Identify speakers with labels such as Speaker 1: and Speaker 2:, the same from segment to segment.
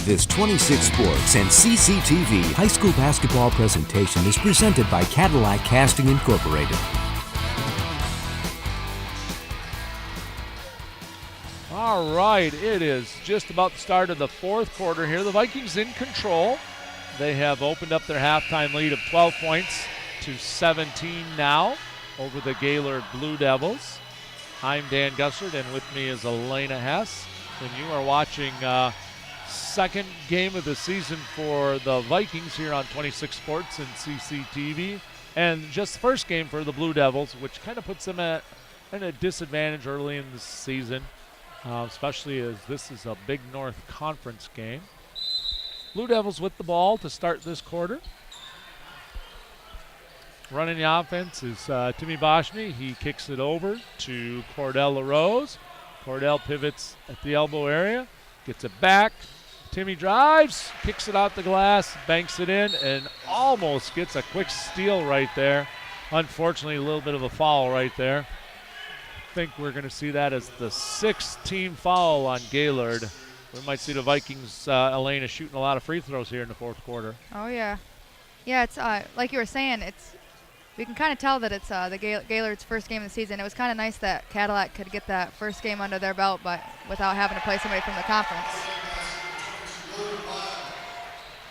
Speaker 1: This 26 Sports and CCTV high school basketball presentation is presented by Cadillac Casting Incorporated.
Speaker 2: All right, it is just about the start of the fourth quarter here. The Vikings in control. They have opened up their halftime lead of 12 points to 17 now over the Gaylord Blue Devils. I'm Dan Gussert, and with me is Elena Hess. And you are watching second game of the season for the Vikings here on 26 Sports and CCTV. And just the first game for the Blue Devils, which kind of puts them at a disadvantage early in the season, especially as this is a Big North Conference game. Blue Devils with the ball to start this quarter. Running the offense is Timmy Boschny. He kicks it over to Cordell LaRose. Cordell pivots at the elbow area, gets it back. Timmy drives, kicks it out the glass, banks it in, and almost gets a quick steal right there. Unfortunately, a little bit of a foul right there. I think we're going to see that as the sixth team foul on Gaylord. We might see the Vikings, Elena, shooting a lot of free throws here in the fourth quarter.
Speaker 3: Oh, yeah. Yeah, it's like you were saying, we can kind of tell that it's the Gaylord's first game of the season. It was kind of nice that Cadillac could get that first game under their belt, but without having to play somebody from the conference.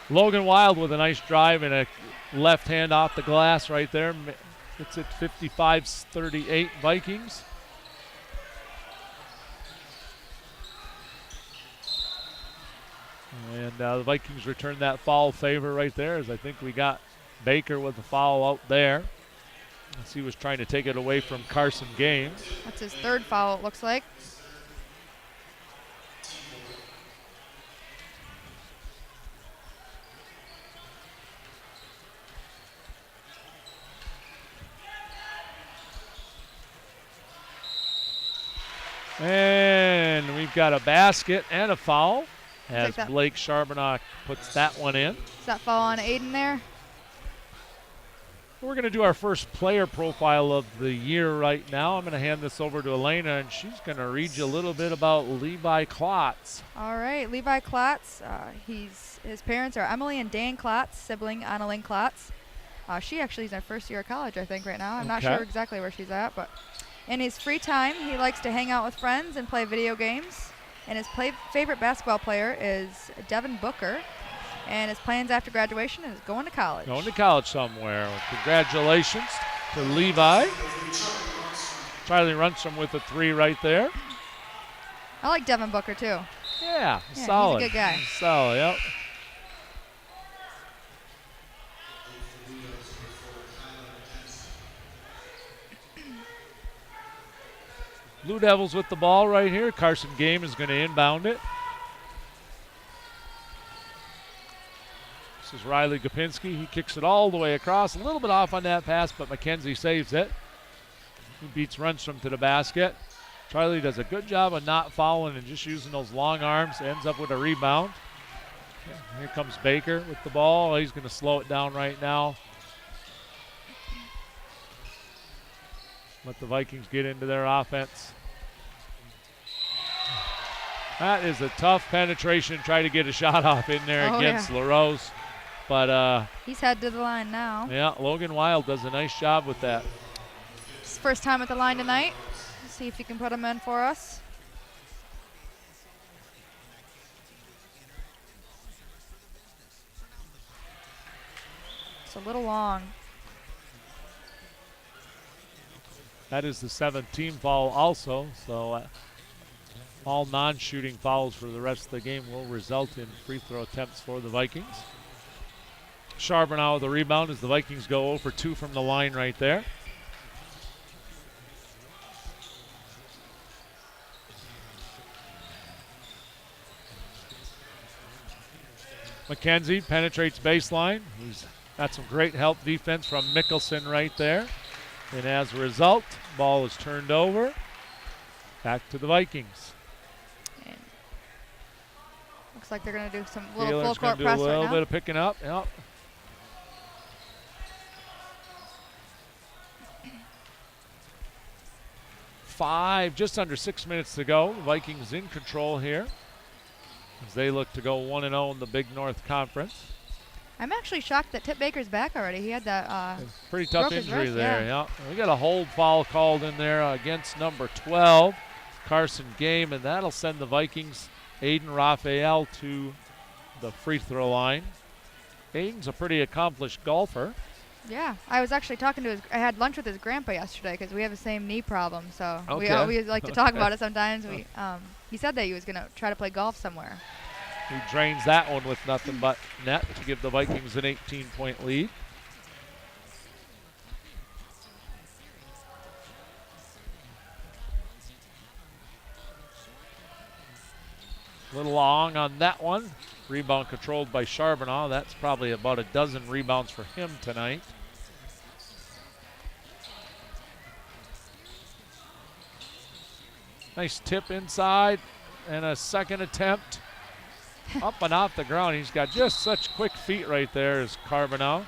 Speaker 2: Logan Wild with a nice drive and a left hand off the glass right there. It's at 55-38 Vikings. And the Vikings return that foul favor right there, as I think we got Baker with the foul out there. He was trying to take it away from Carson Gaines.
Speaker 3: That's his third foul, it looks like.
Speaker 2: And we've got a basket and a foul as Blake Charbonneau puts that one in.
Speaker 3: Is that foul on Aiden there?
Speaker 2: We're going to do our first player profile of the year right now. I'm going to hand this over to Elena, and she's going to read you a little bit about Levi Klotz.
Speaker 3: All right, Levi Klotz. His parents are Emily and Dan Klotz, sibling Annalyn Klotz. She actually is in her first year of college, I think, right now. I'm not sure exactly where she's at, but in his free time, he likes to hang out with friends and play video games. And his favorite basketball player is Devin Booker. And his plans after graduation is going to college.
Speaker 2: Going to college somewhere. Congratulations to Levi. Charlie Runstrom with a three right there.
Speaker 3: I like Devin Booker, too.
Speaker 2: Yeah, solid.
Speaker 3: He's a good guy.
Speaker 2: Solid, yep. Blue Devils with the ball right here. Carson Game is going to inbound it. This is Riley Gopinski. He kicks it all the way across. A little bit off on that pass, but McKenzie saves it. He beats Runstrom to the basket. Charlie does a good job of not fouling and just using those long arms. Ends up with a rebound. Here comes Baker with the ball. He's going to slow it down right now. Let the Vikings get into their offense. That is a tough penetration. Try to get a shot off in there against LaRose. But
Speaker 3: he's head to the line now.
Speaker 2: Yeah, Logan Wild does a nice job with that.
Speaker 3: His first time at the line tonight. Let's see if he can put him in for us. It's a little long.
Speaker 2: That is the seventh team foul also, so all non-shooting fouls for the rest of the game will result in free throw attempts for the Vikings. Charbonneau with the rebound as the Vikings go 0 for 2 from the line right there. McKenzie penetrates baseline. He's got some great help defense from Mickelson right there. And as a result, ball is turned over. Back to the Vikings.
Speaker 3: And looks like they're going to do some little full court press right now.
Speaker 2: Gaylord's going to do a little bit of picking up. Yep. Just under 6 minutes to go. Vikings in control here. as they look to go 1-0 in the Big North Conference.
Speaker 3: I'm actually shocked that Tip Baker's back already. He had that
Speaker 2: pretty tough
Speaker 3: broke his
Speaker 2: injury
Speaker 3: wrist,
Speaker 2: there.
Speaker 3: yeah.
Speaker 2: Yeah. We got a hold foul called in there against number 12, Carson Game, and that'll send the Vikings, Aiden Raphael, to the free throw line. Aiden's a pretty accomplished golfer.
Speaker 3: Yeah, I was actually talking to I had lunch with his grandpa yesterday because we have the same knee problem. So we
Speaker 2: Okay.
Speaker 3: always like to talk about it sometimes. He said that he was going to try to play golf somewhere.
Speaker 2: He drains that one with nothing but net to give the Vikings an 18-point lead. A little long on that one. Rebound controlled by Charbonneau. That's probably about a dozen rebounds for him tonight. Nice tip inside and a second attempt. Up and off the ground. He's got just such quick feet right there as Charbonneau.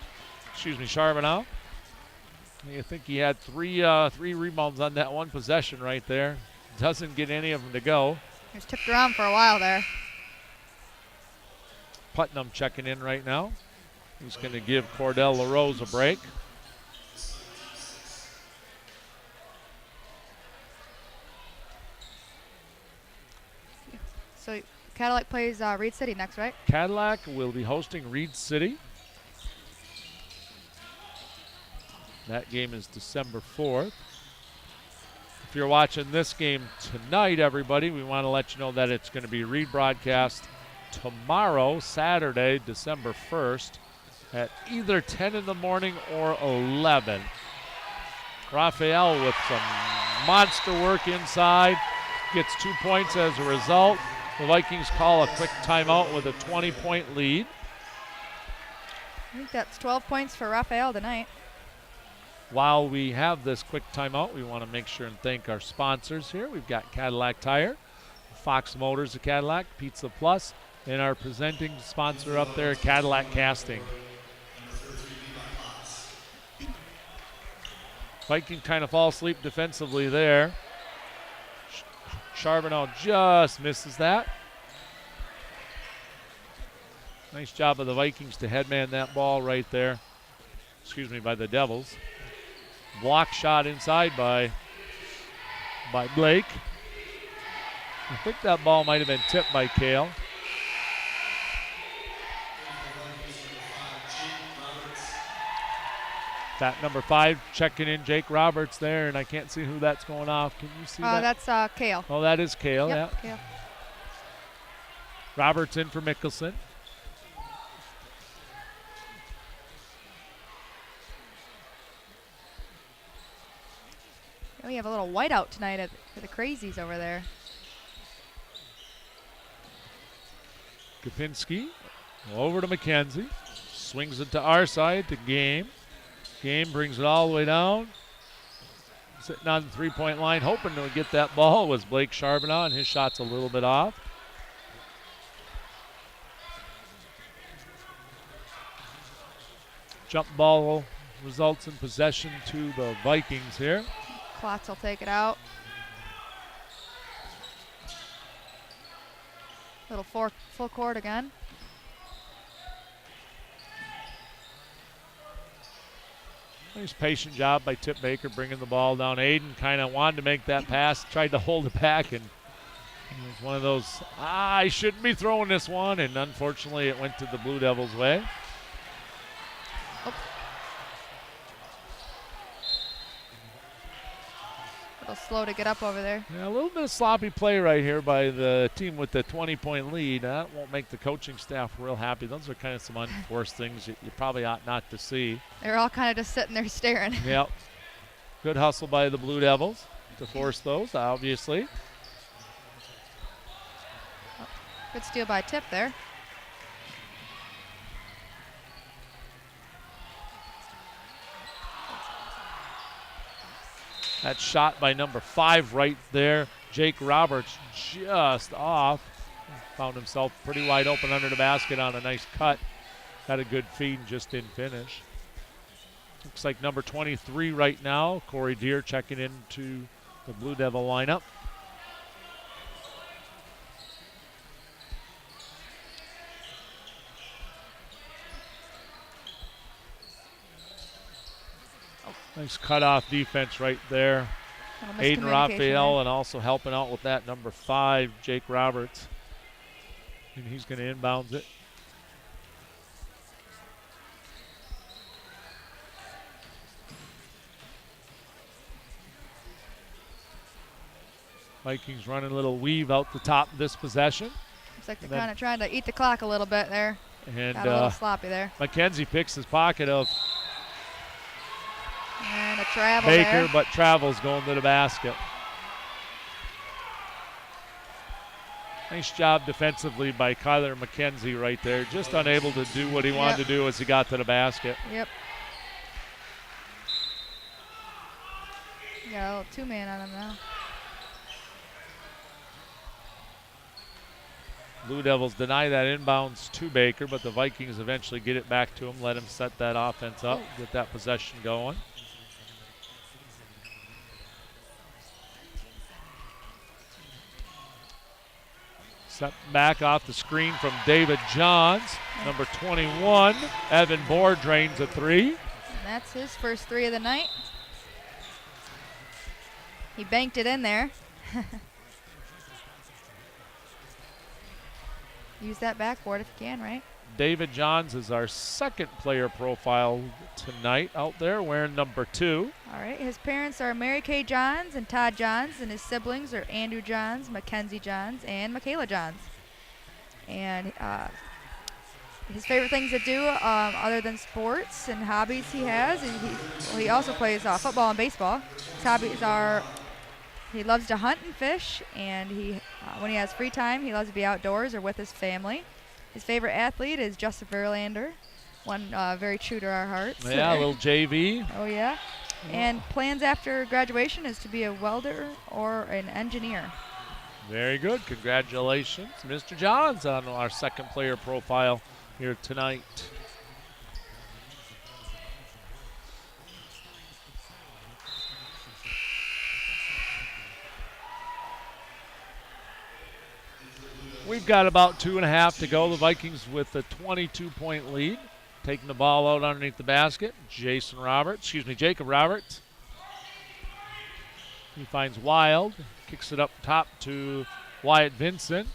Speaker 2: I think he had three rebounds on that one possession right there. Doesn't get any of them to go.
Speaker 3: He was tipped around for a while there.
Speaker 2: Putnam checking in right now. He's going to give Cordell LaRose a break.
Speaker 3: So Cadillac plays Reed City next, right?
Speaker 2: Cadillac will be hosting Reed City. That game is December 4th. If you're watching this game tonight, everybody, we want to let you know that it's going to be rebroadcast tomorrow, Saturday, December 1st, at either 10 in the morning or 11. Raphael with some monster work inside, gets 2 points as a result. The Vikings call a quick timeout with a 20-point lead.
Speaker 3: I think that's 12 points for Raphael tonight.
Speaker 2: While we have this quick timeout, we want to make sure and thank our sponsors here. We've got Cadillac Tire, Fox Motors of Cadillac, Pizza Plus, and our presenting sponsor up there, Cadillac Casting. Viking kind of fall asleep defensively there. Charbonneau just misses that. Nice job of the Vikings to headman that ball right there. By the Devils. Block shot inside by Blake. I think that ball might have been tipped by Kale. That number 5 checking in, Jake Roberts there, and I can't see who that's going off. Can you see that?
Speaker 3: That's Kale.
Speaker 2: Oh, that is Kale,
Speaker 3: Yep,
Speaker 2: yeah.
Speaker 3: Kale.
Speaker 2: Roberts in for Mickelson.
Speaker 3: We have a little whiteout tonight for the Crazies over there.
Speaker 2: Kapinski over to McKenzie. Swings it to our side, to Game. Game brings it all the way down. Sitting on the three-point line, hoping to get that ball was Blake Charbonneau, and his shot's a little bit off. Jump ball results in possession to the Vikings here.
Speaker 3: Klotz will take it out. Little full court again.
Speaker 2: Nice patient job by Tip Baker bringing the ball down. Aiden kind of wanted to make that pass, tried to hold it back, and it was one of those, I shouldn't be throwing this one, and unfortunately it went to the Blue Devils' way.
Speaker 3: A little slow to get up over there.
Speaker 2: Yeah, a little bit of sloppy play right here by the team with the 20-point lead. That won't make the coaching staff real happy. Those are kind of some unforced things you probably ought not to see.
Speaker 3: They're all kind of just sitting there staring.
Speaker 2: Yep. Good hustle by the Blue Devils to force those, obviously.
Speaker 3: Good steal by Tip there.
Speaker 2: That shot by number 5 right there. Jake Roberts just off. Found himself pretty wide open under the basket on a nice cut. Had a good feed and just didn't finish. Looks like number 23 right now, Corey Deere, checking into the Blue Devil lineup. Nice cutoff defense right there. Aiden Raphael, and also helping out with that number 5, Jake Roberts. And he's going to inbounds it. Vikings running a little weave out the top of this possession.
Speaker 3: Looks like they're kind of trying to eat the clock a little bit there.
Speaker 2: And
Speaker 3: got a little sloppy there.
Speaker 2: McKenzie picks his pocket of
Speaker 3: and a travel
Speaker 2: Baker,
Speaker 3: there.
Speaker 2: but travels going to the basket. Nice job defensively by Kyler McKenzie right there. Just unable to do what he wanted to do as he got to the basket.
Speaker 3: Yep. Got a little two-man on him now.
Speaker 2: Blue Devils deny that inbounds to Baker, but the Vikings eventually get it back to him, let him set that offense up, get that possession going. Set back off the screen from David Johns. Number 21, Evan Bohr drains a 3.
Speaker 3: And that's his first 3 of the night. He banked it in there. Use that backboard if you can, right?
Speaker 2: David Johns is our second player profile tonight out there, wearing number 2.
Speaker 3: All right, his parents are Mary Kay Johns and Todd Johns, and his siblings are Andrew Johns, Mackenzie Johns, and Michaela Johns. And his favorite things to do, other than sports and hobbies he has, he also plays football and baseball. His hobbies are he loves to hunt and fish, and when he has free time, he loves to be outdoors or with his family. His favorite athlete is Justin Verlander, one very true to our hearts.
Speaker 2: Yeah, a little JV.
Speaker 3: Oh, yeah. And plans after graduation is to be a welder or an engineer.
Speaker 2: Very good. Congratulations, Mr. Johns, on our second player profile here tonight. We've got about 2.5 to go. The Vikings with a 22-point lead. Taking the ball out underneath the basket. Jacob Roberts. He finds Wild. Kicks it up top to Wyatt Vincent.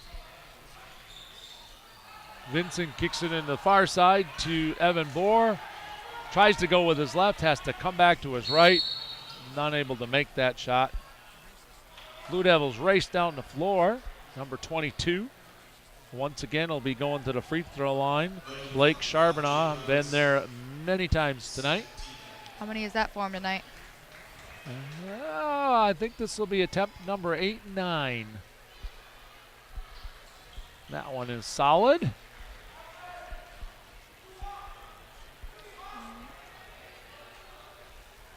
Speaker 2: Vincent kicks it in the far side to Evan Bohr. Tries to go with his left. Has to come back to his right. Not able to make that shot. Blue Devils race down the floor. Number 22. Once again, will be going to the free throw line. Blake Charbonneau, been there many times tonight.
Speaker 3: How many is that for him tonight?
Speaker 2: I think this will be attempt number 8 and 9. That one is solid.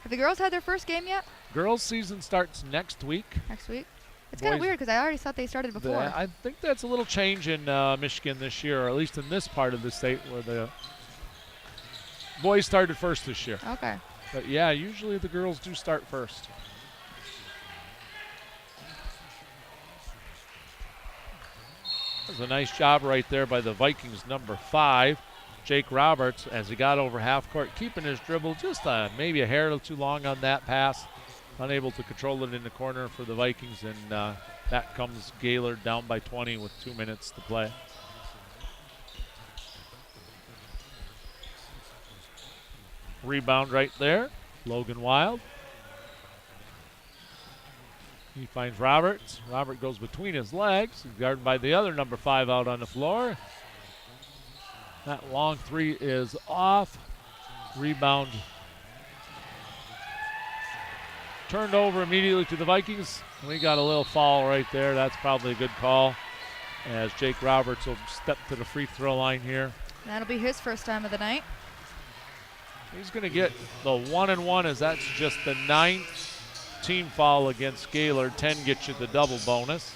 Speaker 3: Have the girls had their first game yet?
Speaker 2: Girls' season starts next week.
Speaker 3: Next week? It's kind of weird because I already thought they started before.
Speaker 2: I think that's a little change in Michigan this year, or at least in this part of the state where the boys started first this year.
Speaker 3: Okay.
Speaker 2: But yeah, usually the girls do start first. That was a nice job right there by the Vikings number 5, Jake Roberts, as he got over half court, keeping his dribble just maybe a hair too long on that pass. Unable to control it in the corner for the Vikings, and that comes Gaylord down by 20 with 2 minutes to play. Rebound right there, Logan Wild. He finds Roberts. Robert goes between his legs, guarded by the other number 5 out on the floor. That long 3 is off. Rebound turned over immediately to the Vikings. We got a little foul right there. That's probably a good call, as Jake Roberts will step to the free throw line here.
Speaker 3: That'll be his first time of the night.
Speaker 2: He's going to get the 1-and-1, as that's just the 9th team foul against Gaylord. 10 gets you the double bonus.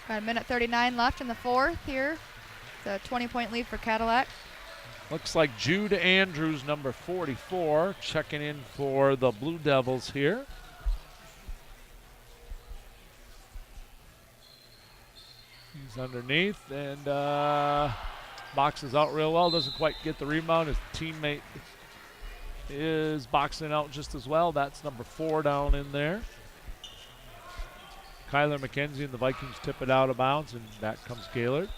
Speaker 3: Got a minute 39 left in the fourth here. It's a 20-point lead for Cadillac.
Speaker 2: Looks like Jude Andrews, number 44, checking in for the Blue Devils here. He's underneath and boxes out real well. Doesn't quite get the rebound. His teammate is boxing out just as well. That's number 4 down in there. Kyler McKenzie and the Vikings tip it out of bounds, and back comes Gaylord.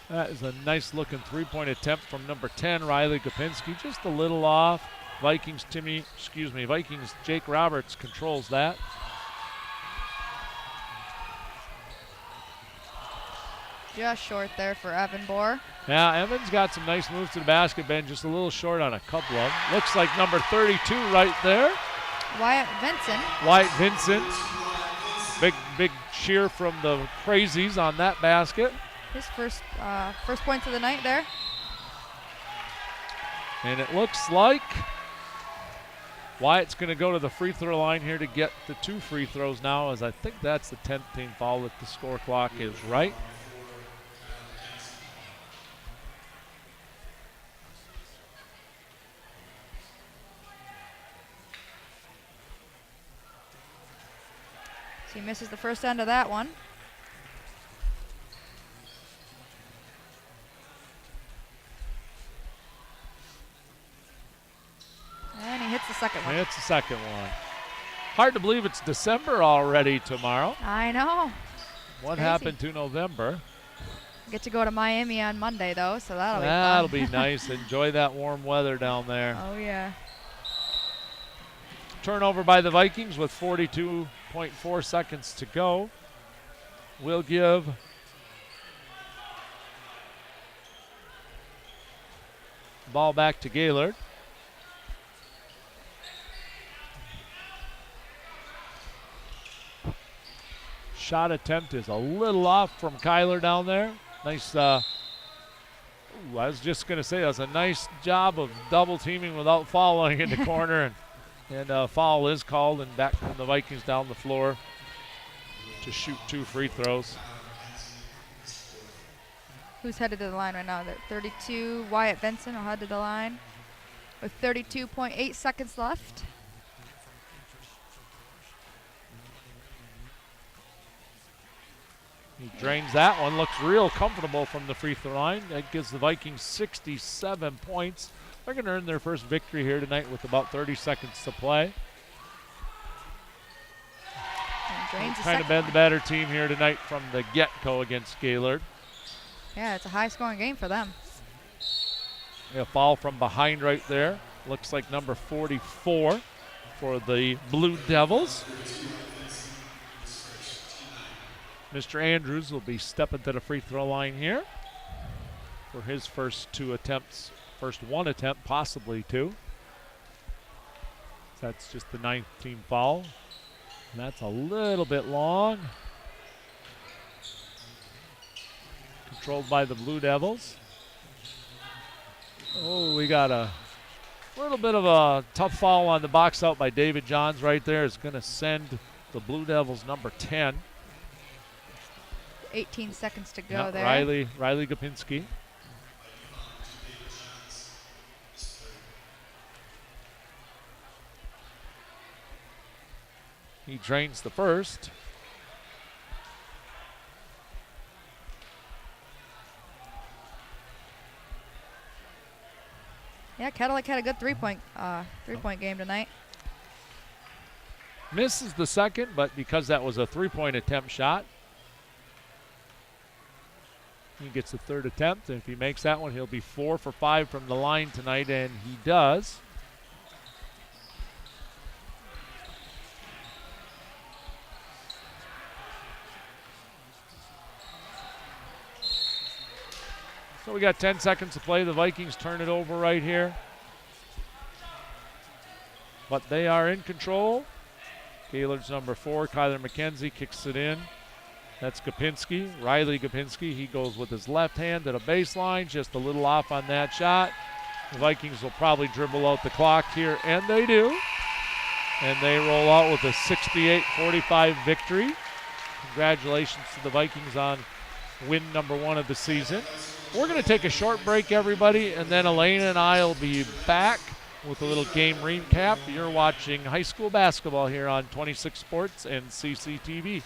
Speaker 2: That is a nice looking 3-point attempt from number 10, Riley Gopinski. Just a little off. Vikings Jake Roberts controls that.
Speaker 3: Just short there for Evan Bohr.
Speaker 2: Yeah, Evans got some nice moves to the basket, Ben, just a little short on a couple of them. Looks like number 32 right there.
Speaker 3: Wyatt Vincent.
Speaker 2: Big cheer from the crazies on that basket.
Speaker 3: His first points of the night there.
Speaker 2: And it looks like Wyatt's going to go to the free throw line here to get the 2 free throws now, as I think that's the 10th team foul if the score clock is right.
Speaker 3: So he misses the first end of that one. And he hits the second one.
Speaker 2: Hits the second one. Hard to believe it's December already tomorrow.
Speaker 3: I know.
Speaker 2: What happened to November?
Speaker 3: Get to go to Miami on Monday, though, so that'll be fun.
Speaker 2: Be nice. Enjoy that warm weather down there.
Speaker 3: Oh, yeah.
Speaker 2: Turnover by the Vikings with 42.4 seconds to go. We'll give the ball back to Gaylord. Shot attempt is a little off from Kyler down there. Nice. I was just going to say, that was a nice job of double teaming without fouling in the corner. And a foul is called, and back from the Vikings down the floor to shoot 2 free throws.
Speaker 3: Who's headed to the line right now? 32, Wyatt Vincent will head to the line with 32.8 seconds left.
Speaker 2: He drains that one, looks real comfortable from the free throw line. That gives the Vikings 67 points. They're going to earn their first victory here tonight with about 30 seconds to play. Kind of been the better team here tonight from the get-go against Gaylord.
Speaker 3: Yeah, it's a high-scoring game for them.
Speaker 2: A foul from behind right there. Looks like number 44 for the Blue Devils. Mr. Andrews will be stepping to the free throw line here for his first 2 attempts. First 1 attempt, possibly 2. That's just the 9th team foul. And that's a little bit long. Controlled by the Blue Devils. Oh, we got a little bit of a tough foul on the box out by David Johns right there. It's going to send the Blue Devils number 10.
Speaker 3: 18 seconds to go there.
Speaker 2: Riley Gopinski. He drains the first.
Speaker 3: Yeah, Cadillac had a good three-point game tonight.
Speaker 2: Misses the second, but because that was a 3-point attempt shot, he gets the 3rd attempt. And if he makes that one, he'll be 4 for 5 from the line tonight, and he does. So we got 10 seconds to play. The Vikings turn it over right here. But they are in control. Gaylord's number 4, Kyler McKenzie, kicks it in. That's Gopinski, Riley Gopinski. He goes with his left hand to the baseline, just a little off on that shot. The Vikings will probably dribble out the clock here, and they do. And they roll out with a 68-45 victory. Congratulations to the Vikings on win number 1 of the season. We're going to take a short break, everybody, and then Elaine and I will be back with a little game recap. You're watching high school basketball here on 26 Sports and CCTV.